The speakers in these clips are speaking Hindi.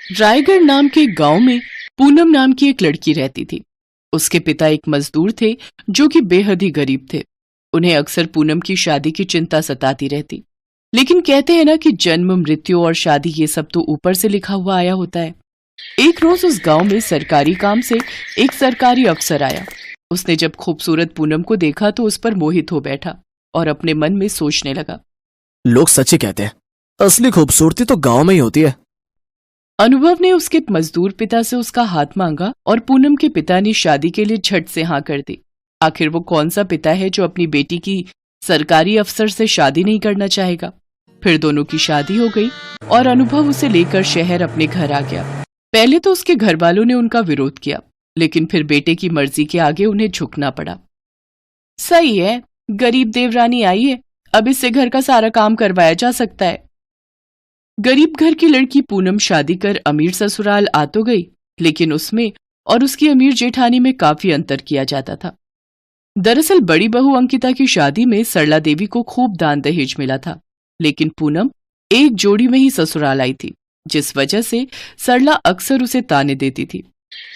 रायगढ़ नाम के एक गांव में पूनम नाम की एक लड़की रहती थी। उसके पिता एक मजदूर थे जो कि बेहद ही गरीब थे। उन्हें अक्सर पूनम की शादी की चिंता सताती रहती। लेकिन कहते हैं ना कि जन्म, मृत्यु और शादी ये सब तो ऊपर से लिखा हुआ आया होता है। एक रोज उस गांव में सरकारी काम से एक सरकारी अफसर आया। उसने जब खूबसूरत पूनम को देखा तो उस पर मोहित हो बैठा और अपने मन में सोचने लगा। लोग सच ही कहते हैं, असली खूबसूरती तो गांव में ही होती है। अनुभव ने उसके मजदूर पिता से उसका हाथ मांगा और पूनम के पिता ने शादी के लिए झट से हाँ कर दी। आखिर वो कौन सा पिता है जो अपनी बेटी की सरकारी अफसर से शादी नहीं करना चाहेगा। फिर दोनों की शादी हो गई और अनुभव उसे लेकर शहर अपने घर आ गया। पहले तो उसके घर वालों ने उनका विरोध किया, लेकिन फिर बेटे की मर्जी के आगे उन्हें झुकना पड़ा। सही है, गरीब देवरानी आई है, अब इससे घर का सारा काम करवाया जा सकता है। गरीब घर की लड़की पूनम शादी कर अमीर ससुराल आ तो गई, लेकिन उसमें और उसकी अमीर जेठानी में काफी अंतर किया जाता था। दरअसल बड़ी बहू अंकिता की शादी में सरला देवी को खूब दान दहेज मिला था, लेकिन पूनम एक जोड़ी में ही ससुराल आई थी, जिस वजह से सरला अक्सर उसे ताने देती थी।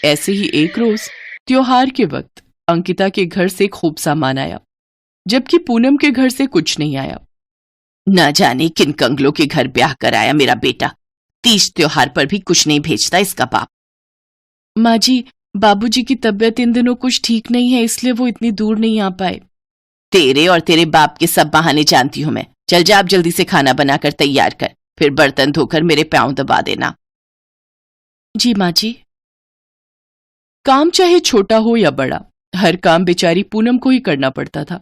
ऐसे ही एक रोज त्योहार के वक्त अंकिता के घर से खूब सामान आया, जबकि पूनम के घर से कुछ नहीं आया। न जाने किन कंगलों के घर ब्याह कराया मेरा बेटा, तीज त्योहार पर भी कुछ नहीं भेजता इसका बाप। माँ जी, बाबूजी की तबीयत इन दिनों कुछ ठीक नहीं है, इसलिए वो इतनी दूर नहीं आ पाए। तेरे और तेरे बाप के सब बहाने जानती हूं मैं। चल जा, अब जल्दी से खाना बनाकर तैयार कर, फिर बर्तन धोकर मेरे पांव दबा देना। जी माँ जी। काम चाहे छोटा हो या बड़ा, हर काम बेचारी पूनम को ही करना पड़ता था,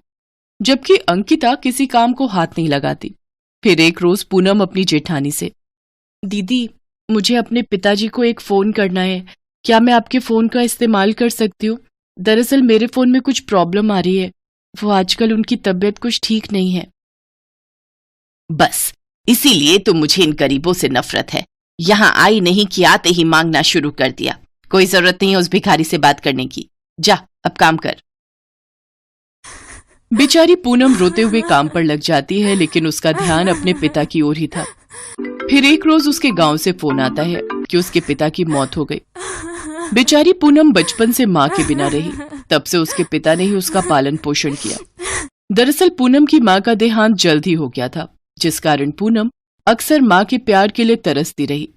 जबकि अंकिता किसी काम को हाथ नहीं लगाती। फिर एक रोज पूनम अपनी जेठानी से, दीदी मुझे अपने पिताजी को एक फोन करना है, क्या मैं आपके फोन का इस्तेमाल कर सकती हूँ? दरअसल मेरे फोन में कुछ प्रॉब्लम आ रही है, वो आजकल उनकी तबीयत कुछ ठीक नहीं है। बस इसीलिए तो मुझे इन गरीबों से नफरत है। यहाँ आई नहीं कि आते ही मांगना शुरू कर दिया। कोई जरूरत नहीं है उस भिखारी से बात करने की, जा अब काम कर। बेचारी पूनम रोते हुए काम पर लग जाती है, लेकिन उसका ध्यान अपने पिता की ओर ही था। फिर एक रोज उसके गांव से फोन आता है कि उसके पिता की मौत हो गई। बेचारी पूनम बचपन से माँ के बिना रही, तब से उसके पिता ने ही उसका पालन पोषण किया। दरअसल पूनम की माँ का देहांत जल्द ही हो गया था, जिस कारण पूनम अक्सर माँ के प्यार के लिए तरसती रही।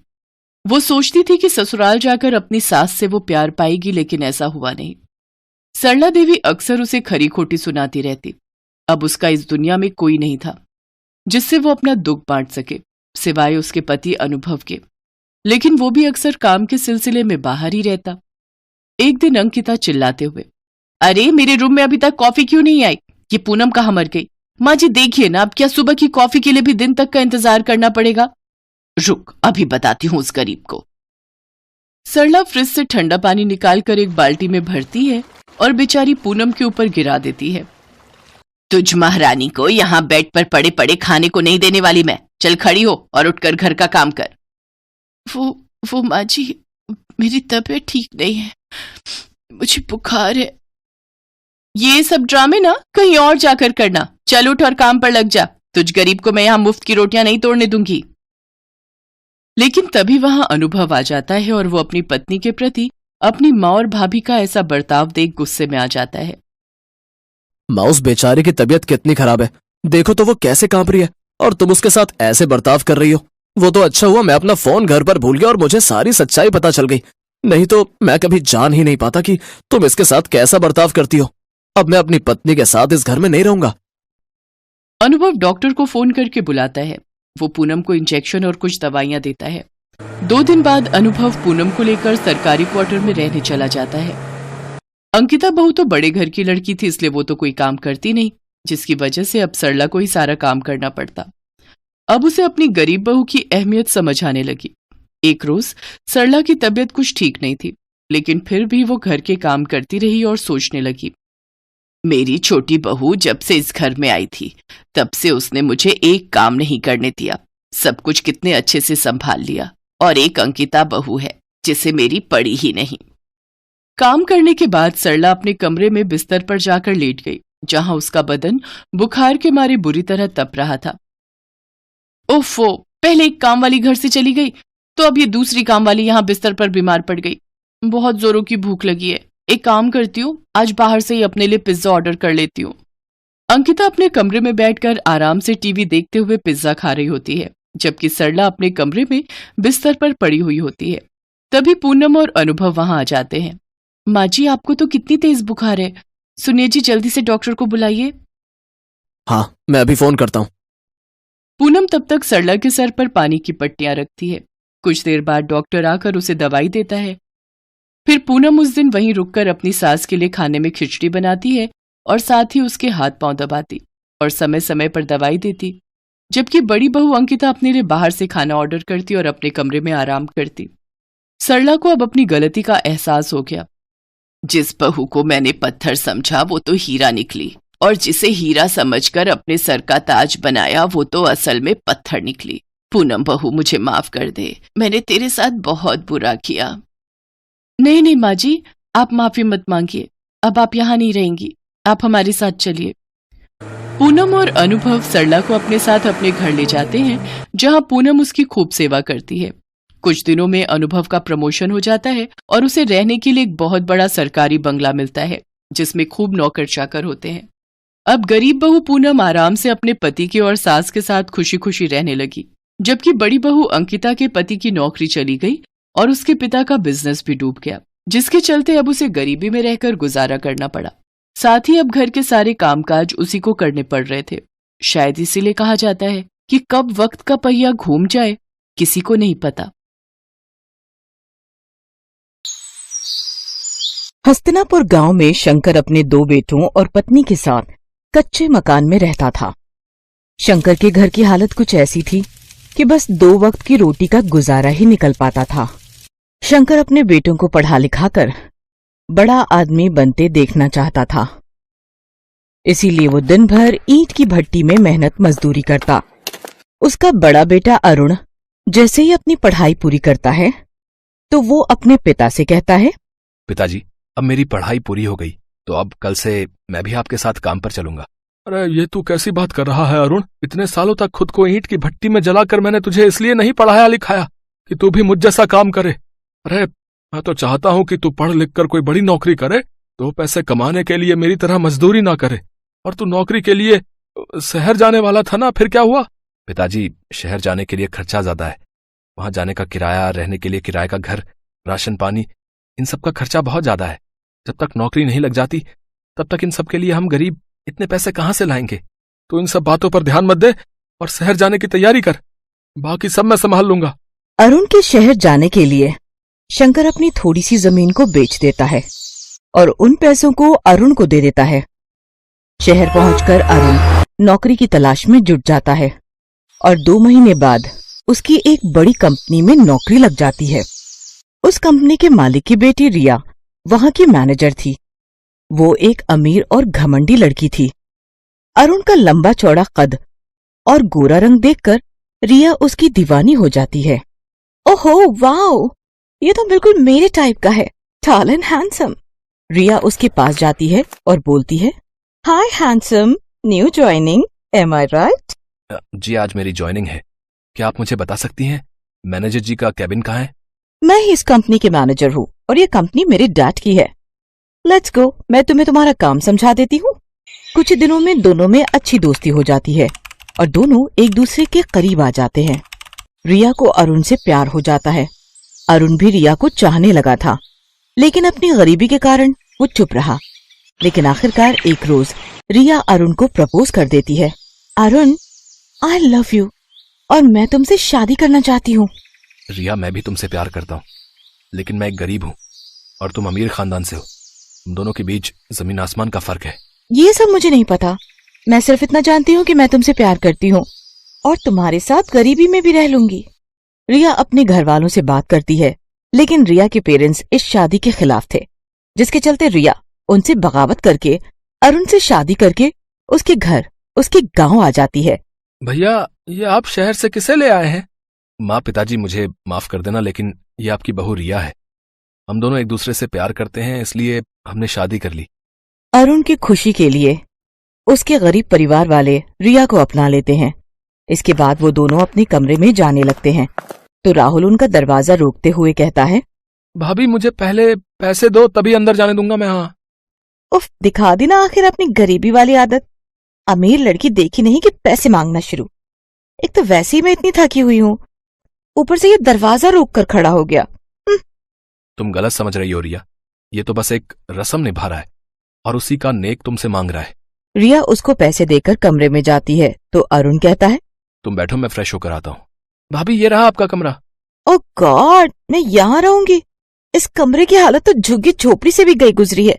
वो सोचती थी कि ससुराल जाकर अपनी सास से वो प्यार पाएगी, लेकिन ऐसा हुआ नहीं। सरला देवी अक्सर उसे खरी खोटी सुनाती रहती। अब उसका इस दुनिया में कोई नहीं था जिससे वो अपना दुख बांट सके, सिवाय उसके पति अनुभव के, लेकिन वो भी अक्सर काम के सिलसिले में बाहर ही रहता। एक दिन अंकिता चिल्लाते हुए, अरे मेरे रूम में अभी तक कॉफी क्यों नहीं आई? ये पूनम कहाँ मर गई? माँ जी देखिए ना, अब क्या सुबह की कॉफी के लिए भी दिन तक का इंतजार करना पड़ेगा? रुक, अभी बताती हूँ उस गरीब को। सरला फ्रिज से ठंडा पानी निकालकर एक बाल्टी में भरती है और बेचारी पूनम के ऊपर गिरा देती है। तुझ महारानी को यहाँ बेड पर पड़े पड़े खाने को नहीं देने वाली मैं। चल खड़ी हो और उठकर घर का काम कर। वो माँ जी, मेरी तबीयत ठीक नहीं है, मुझे बुखार है। ये सब ड्रामे ना कहीं और जाकर करना। चल उठ और काम पर लग जा। तुझ गरीब को मैं यहाँ मुफ्त की रोटियां नहीं तोड़ने दूंगी। लेकिन तभी वहां अनुभव आ जाता है और वो अपनी पत्नी के प्रति अपनी माँ और भाभी का ऐसा बर्ताव देख गुस्से में आ जाता है। माँ, उस बेचारे की तबीयत कितनी खराब है, देखो तो वो कैसे कांप रही है, और तुम उसके साथ ऐसे बर्ताव कर रही हो। वो तो अच्छा हुआ मैं अपना फोन घर पर भूल गया और मुझे सारी सच्चाई पता चल गई, नहीं तो मैं कभी जान ही नहीं पाता कि तुम इसके साथ कैसा बर्ताव करती हो। अब मैं अपनी पत्नी के साथ इस घर में नहीं रहूंगा। अनुभव डॉक्टर को फोन करके बुलाता है। वो पूनम को इंजेक्शन और कुछ दवाइयां देता है। 2 दिन बाद अनुभव पूनम को लेकर सरकारी क्वार्टर में रहने चला जाता है। अंकिता बहू तो बड़े घर की लड़की थी, इसलिए वो तो कोई काम करती नहीं, जिसकी वजह से अब सरला को ही सारा काम करना पड़ता। अब उसे अपनी गरीब बहू की अहमियत समझ आने लगी। एक रोज सरला की तबीयत कुछ ठीक नहीं थी, लेकिन फिर भी वो घर के काम करती रही और सोचने लगी, मेरी छोटी बहू जब से इस घर में आई थी तब से उसने मुझे एक काम नहीं करने दिया। सब कुछ कितने अच्छे से संभाल लिया, और एक अंकिता बहू है जिसे मेरी पड़ी ही नहीं। काम करने के बाद सरला अपने कमरे में बिस्तर पर जाकर लेट गई, जहां उसका बदन बुखार के मारे बुरी तरह तप रहा था। ओफो, पहले एक काम वाली घर से चली गई, तो अब ये दूसरी काम वाली यहाँ बिस्तर पर बीमार पड़ गई। बहुत जोरों की भूख लगी है, एक काम करती हूँ, आज बाहर से ही अपने लिए पिज्जा ऑर्डर कर लेती हूँ। अंकिता अपने कमरे में बैठकर आराम से टीवी देखते हुए पिज्जा खा रही होती है, जबकि सरला अपने कमरे में बिस्तर पर पड़ी हुई होती है। तभी पूनम और अनुभव वहां आ जाते हैं। माँ जी, आपको तो कितनी तेज बुखार है, सुनिए जी, जल्दी से डॉक्टर को बुलाइए। हाँ, मैं अभी फोन करता हूँ। पूनम तब तक सरला के सर पर पानी की पट्टियां रखती है। कुछ देर बाद डॉक्टर आकर उसे दवाई देता है। फिर पूनम उस दिन वहीं रुककर अपनी सास के लिए खाने में खिचड़ी बनाती है और साथ ही उसके हाथ पांव दबाती और समय समय पर दवाई देती, जबकि बड़ी बहू अंकिता अपने लिए बाहर से खाना ऑर्डर करती और अपने कमरे में आराम करती। सरला को अब अपनी गलती का एहसास हो गया। जिस बहू को मैंने पत्थर समझा वो तो हीरा निकली, और जिसे हीरा समझकर अपने सर का ताज बनाया वो तो असल में पत्थर निकली। पूनम बहू, मुझे माफ कर दे, मैंने तेरे साथ बहुत बुरा किया। नहीं नहीं माँ जी, आप माफी मत मांगिए, अब आप यहाँ नहीं रहेंगी, आप हमारे साथ चलिए। पूनम और अनुभव सरला को अपने साथ अपने घर ले जाते हैं, जहाँ पूनम उसकी खूब सेवा करती है। कुछ दिनों में अनुभव का प्रमोशन हो जाता है और उसे रहने के लिए एक बहुत बड़ा सरकारी बंगला मिलता है, जिसमें खूब नौकर चाकर होते हैं। अब गरीब बहू पूनम आराम से अपने पति की और सास के साथ खुशी खुशी रहने लगी, जबकि बड़ी बहू अंकिता के पति की नौकरी चली गई और उसके पिता का बिजनेस भी डूब गया, जिसके चलते अब उसे गरीबी में रहकर गुजारा करना पड़ा। साथ ही अब घर के सारे कामकाज उसी को करने पड़ रहे थे। शायद इसीलिए कहा जाता है कि कब वक्त का पहिया घूम जाए किसी को नहीं पता। हस्तिनापुर गांव में शंकर अपने 2 बेटों और पत्नी के साथ कच्चे मकान में रहता था। शंकर के घर की हालत कुछ ऐसी थी कि बस 2 वक्त की रोटी का गुजारा ही निकल पाता था। शंकर अपने बेटों को पढ़ा लिखाकर बड़ा आदमी बनते देखना चाहता था, इसीलिए वो दिन भर ईंट की भट्टी में मेहनत मजदूरी करता। उसका बड़ा बेटा अरुण जैसे ही अपनी पढ़ाई पूरी करता है तो वो अपने पिता से कहता है, पिताजी, अब मेरी पढ़ाई पूरी हो गई तो अब कल से मैं भी आपके साथ काम पर चलूंगा। अरे ये तू कैसी बात कर रहा है अरुण? इतने सालों तक खुद को ईंट की भट्टी में जलाकर मैंने तुझे इसलिए नहीं पढ़ाया लिखाया कि तू भी मुझ जैसा काम करे। अरे मैं तो चाहता हूँ कि तू पढ़ लिख कर कोई बड़ी नौकरी करे, 2 पैसे कमाने के लिए मेरी तरह मजदूरी ना करे। और तू नौकरी के लिए शहर जाने वाला था ना, फिर क्या हुआ? पिताजी, शहर जाने के लिए खर्चा ज्यादा है, वहां जाने का किराया, रहने के लिए किराए का घर, राशन पानी, इन सब का खर्चा बहुत ज्यादा है। जब तक नौकरी नहीं लग जाती तब तक इन सब के लिए हम गरीब इतने पैसे कहाँ से लाएंगे? तो इन सब बातों पर ध्यान मत दे और शहर जाने की तैयारी कर, बाकी सब मैं संभाल लूंगा। अरुण के शहर जाने के लिए शंकर अपनी थोड़ी सी जमीन को बेच देता है और उन पैसों को अरुण को दे देता है। शहर पहुंचकर अरुण नौकरी की तलाश में जुट जाता है और 2 महीने बाद उसकी एक बड़ी कंपनी में नौकरी लग जाती है। उस कंपनी के मालिक की बेटी रिया वहां की मैनेजर थी। वो एक अमीर और घमंडी लड़की थी। अरुण का लंबा चौड़ा कद और गोरा रंग देखकर रिया उसकी दीवानी हो जाती है। ओहो वाओ, ये तो बिल्कुल मेरे टाइप का है, टॉल एंड हैंडसम। रिया उसके पास जाती है और बोलती है, हाय हैंडसम, न्यू ज्वाइनिंग, एम आई राइट? जी, आज मेरी ज्वाइनिंग है। क्या आप मुझे बता सकती हैं मैनेजर जी का कैबिन कहाँ है? मैं ही इस कंपनी के मैनेजर हूँ और ये कंपनी मेरे डैड की है। लेट्स गो, मैं तुम्हें तुम्हारा काम समझा देती हूँ। कुछ दिनों में दोनों में अच्छी दोस्ती हो जाती है और दोनों एक दूसरे के करीब आ जाते हैं। रिया को अरुण से प्यार हो जाता है। अरुण भी रिया को चाहने लगा था, लेकिन अपनी गरीबी के कारण वो चुप रहा। लेकिन आखिरकार एक रोज रिया अरुण को प्रपोज कर देती है। अरुण, आई लव यू और मैं तुमसे शादी करना चाहती हूँ। रिया, मैं भी तुमसे प्यार करता हूँ, लेकिन मैं एक गरीब हूँ और तुम अमीर खानदान से हो। हम दोनों के बीच जमीन आसमान का फर्क है। ये सब मुझे नहीं पता, मैं सिर्फ इतना जानती हूँ कि मैं तुमसे प्यार करती हूँ और तुम्हारे साथ गरीबी में भी रह लूंगी। रिया अपने घर वालों से बात करती है, लेकिन रिया के पेरेंट्स इस शादी के खिलाफ थे, जिसके चलते रिया उनसे बगावत करके अरुण से शादी करके उसके घर, उसके गांव आ जाती है। भैया, ये आप शहर से किसे ले आए हैं? माँ, पिताजी, मुझे माफ कर देना, लेकिन ये आपकी बहू रिया है। हम दोनों एक दूसरे से प्यार करते हैं, इसलिए हमने शादी कर ली। अरुण की खुशी के लिए उसके गरीब परिवार वाले रिया को अपना लेते हैं। इसके बाद वो दोनों अपने कमरे में जाने लगते हैं। तो राहुल उनका दरवाजा रोकते हुए कहता है, भाभी मुझे पहले पैसे दो तभी अंदर जाने दूंगा मैं। हाँ उफ, दिखा दी ना आखिर अपनी गरीबी वाली आदत। अमीर लड़की देखी नहीं कि पैसे मांगना शुरू। एक तो वैसे ही मैं इतनी थकी हुई हूँ, ऊपर से ये दरवाजा रोक कर खड़ा हो गया। तुम गलत समझ रही हो रिया, ये तो बस एक रस्म निभा रहा है और उसी का नेक तुमसे मांग रहा है। रिया उसको पैसे देकर कमरे में जाती है तो अरुण कहता है, तुम बैठो, मैं फ्रेश होकर आता हूँ। भाभी ये रहा आपका कमरा। ओ गॉड, मैं यहाँ रहूंगी? इस कमरे की हालत तो झुग्गी झोपड़ी से भी गई गुजरी है।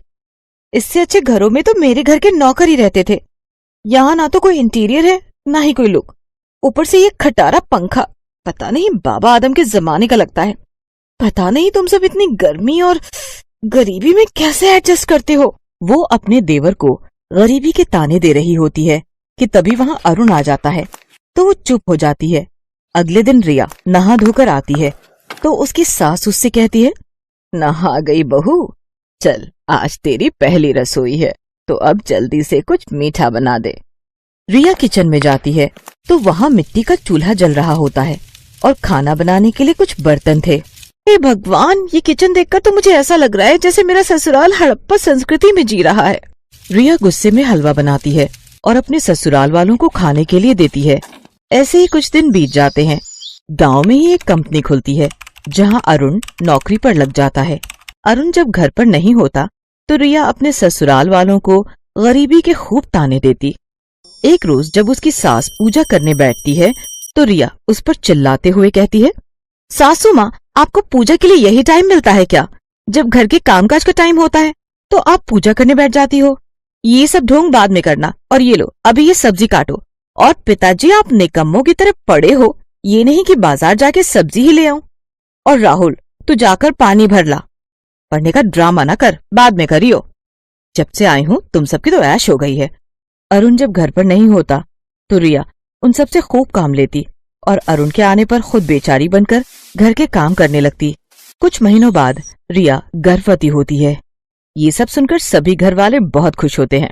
इससे अच्छे घरों में तो मेरे घर के नौकर ही रहते थे। यहाँ ना तो कोई इंटीरियर है ना ही कोई लुक, ऊपर से ये खटारा पंखा पता नहीं बाबा आदम के जमाने का लगता है। पता नहीं तुम सब इतनी गर्मी और गरीबी में कैसे एडजस्ट करते हो। वो अपने देवर को गरीबी के ताने दे रही होती है कि तभी वहां अरुण आ जाता है तो वो चुप हो जाती है। अगले दिन रिया नहा धोकर आती है तो उसकी सास उससे कहती है, नहा गई बहू, चल आज तेरी पहली रसोई है तो अब जल्दी से कुछ मीठा बना दे। रिया किचन में जाती है तो वहाँ मिट्टी का चूल्हा जल रहा होता है और खाना बनाने के लिए कुछ बर्तन थे। हे भगवान, ये किचन देखकर तो मुझे ऐसा लग रहा है जैसे मेरा ससुराल हड़प्पा संस्कृति में जी रहा है। रिया गुस्से में हलवा बनाती है और अपने ससुराल वालों को खाने के लिए देती है। ऐसे ही कुछ दिन बीत जाते हैं। गांव में ही एक कंपनी खुलती है जहां अरुण नौकरी पर लग जाता है। अरुण जब घर पर नहीं होता तो रिया अपने ससुराल वालों को गरीबी के खूब ताने देती। एक रोज जब उसकी सास पूजा करने बैठती है तो रिया उस पर चिल्लाते हुए कहती है, सासू माँ, आपको पूजा के लिए यही टाइम मिलता है क्या? जब घर के कामकाज का टाइम होता है तो आप पूजा करने बैठ जाती हो। ये सब ढोंग बाद में करना, और ये लो अभी ये सब्जी काटो। और पिताजी, आप निकम्मों की तरफ पड़े हो, ये नहीं कि बाजार जाके सब्जी ही ले आऊं। और राहुल, तू जाकर पानी भर ला। पढ़ने का ड्रामा ना कर, बाद में करियो। जब से आई हूं तुम सबकी तो ऐश हो गई है। अरुण जब घर पर नहीं होता तो रिया उन सबसे खूब काम लेती और अरुण के आने पर खुद बेचारी बनकर घर के काम करने लगती। कुछ महीनों बाद रिया गर्भवती होती है। ये सब सुनकर सभी घर वाले बहुत खुश होते हैं।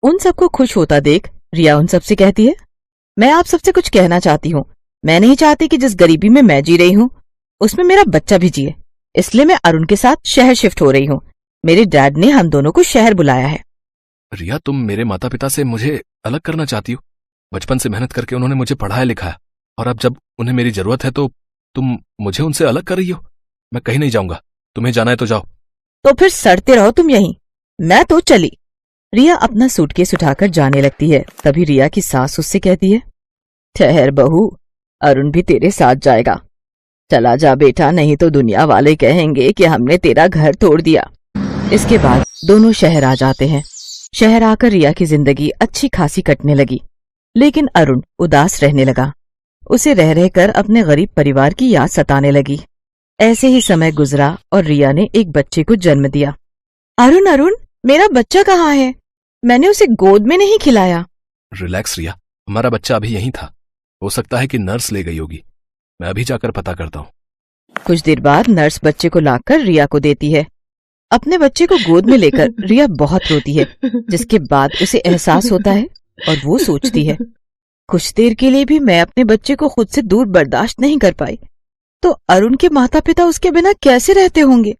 उन सबको खुश होता देख रिया उन सबसे कहती है, मैं आप सबसे कुछ कहना चाहती हूँ। मैं नहीं चाहती कि जिस गरीबी में मैं जी रही हूँ उसमें मेरा बच्चा भी जिए, इसलिए मैं अरुण के साथ शहर शिफ्ट हो रही हूँ। मेरे डैड ने हम दोनों को शहर बुलाया है। रिया, तुम मेरे माता पिता से मुझे अलग करना चाहती हो? बचपन से मेहनत करके उन्होंने मुझे पढ़ाया लिखाया और अब जब उन्हें मेरी जरूरत है तो तुम मुझे उनसे अलग कर रही हो। मैं कहीं नहीं जाऊंगा, तुम्हें जाना है तो जाओ। तो फिर सड़ते रहो तुम यहीं, मैं तो चली। रिया अपना सूटकेस उठाकर जाने लगती है। तभी रिया की सास उससे कहती है, ठहर बहू, अरुण भी तेरे साथ जाएगा। चला जा बेटा, नहीं तो दुनिया वाले कहेंगे कि हमने तेरा घर तोड़ दिया। इसके बाद दोनों शहर आ जाते हैं। शहर आकर रिया की जिंदगी अच्छी खासी कटने लगी, लेकिन अरुण उदास रहने लगा। उसे रह रहकर अपने गरीब परिवार की याद सताने लगी। ऐसे ही समय गुजरा और रिया ने एक बच्चे को जन्म दिया। अरुण, अरुण, मेरा बच्चा कहाँ है? मैंने उसे गोद में नहीं खिलाया। रिलैक्स रिया, हमारा बच्चा अभी यहीं था। हो सकता है कि नर्स ले गई होगी, मैं अभी जाकर पता करता हूँ। कुछ देर बाद नर्स बच्चे को लाकर रिया को देती है। अपने बच्चे को गोद में लेकर रिया बहुत रोती है, जिसके बाद उसे एहसास होता है और वो सोचती है, कुछ देर के लिए भी मैं अपने बच्चे को खुद से दूर बर्दाश्त नहीं कर पाई तो अरुण के माता पिता उसके बिना कैसे रहते होंगे।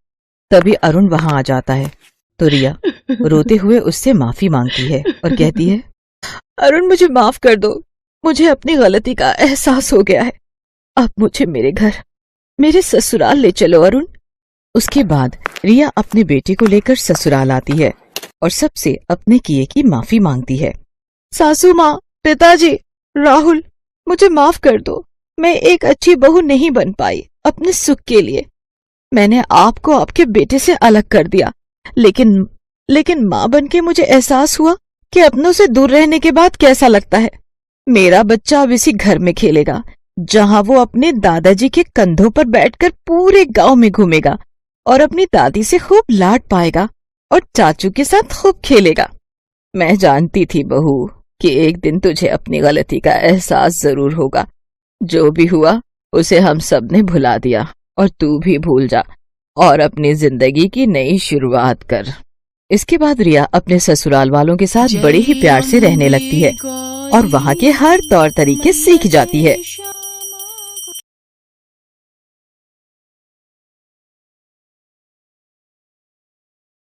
तभी अरुण वहां आ जाता है तो रिया रोते हुए उससे माफी मांगती है और कहती है, अरुण, मुझे माफ कर दो, मुझे अपनी गलती का एहसास हो गया है। अब मुझे मेरे घर, मेरे ससुराल ले चलो अरुण। उसके बाद रिया अपने बेटे को लेकर ससुराल आती है और सबसे अपने किए की माफी मांगती है। सासू माँ, पिताजी, राहुल, मुझे माफ कर दो। मैं एक अच्छी बहू नहीं बन पाई अपने सुख के लिए। मैंने आपको आपके बेटे से अलग कर दिया, लेकिन माँ बनके मुझे एहसास हुआ कि अपनों से दूर रहने के बाद कैसा लगता है। मेरा बच्चा अब इसी घर में खेलेगा जहां वो अपने दादाजी के कंधों पर बैठकर पूरे गांव में घूमेगा और अपनी दादी से खूब लाड पाएगा और चाचू के साथ खूब खेलेगा। मैं जानती थी बहू कि एक दिन तुझे अपनी गलती का एहसास जरूर होगा। जो भी हुआ उसे हम सब ने भुला दिया और तू भी भूल जा और अपनी जिंदगी की नई शुरुआत कर। इसके बाद रिया अपने ससुराल वालों के साथ बड़े ही प्यार से रहने लगती है और वहाँ के हर तौर तरीके सीख जाती है।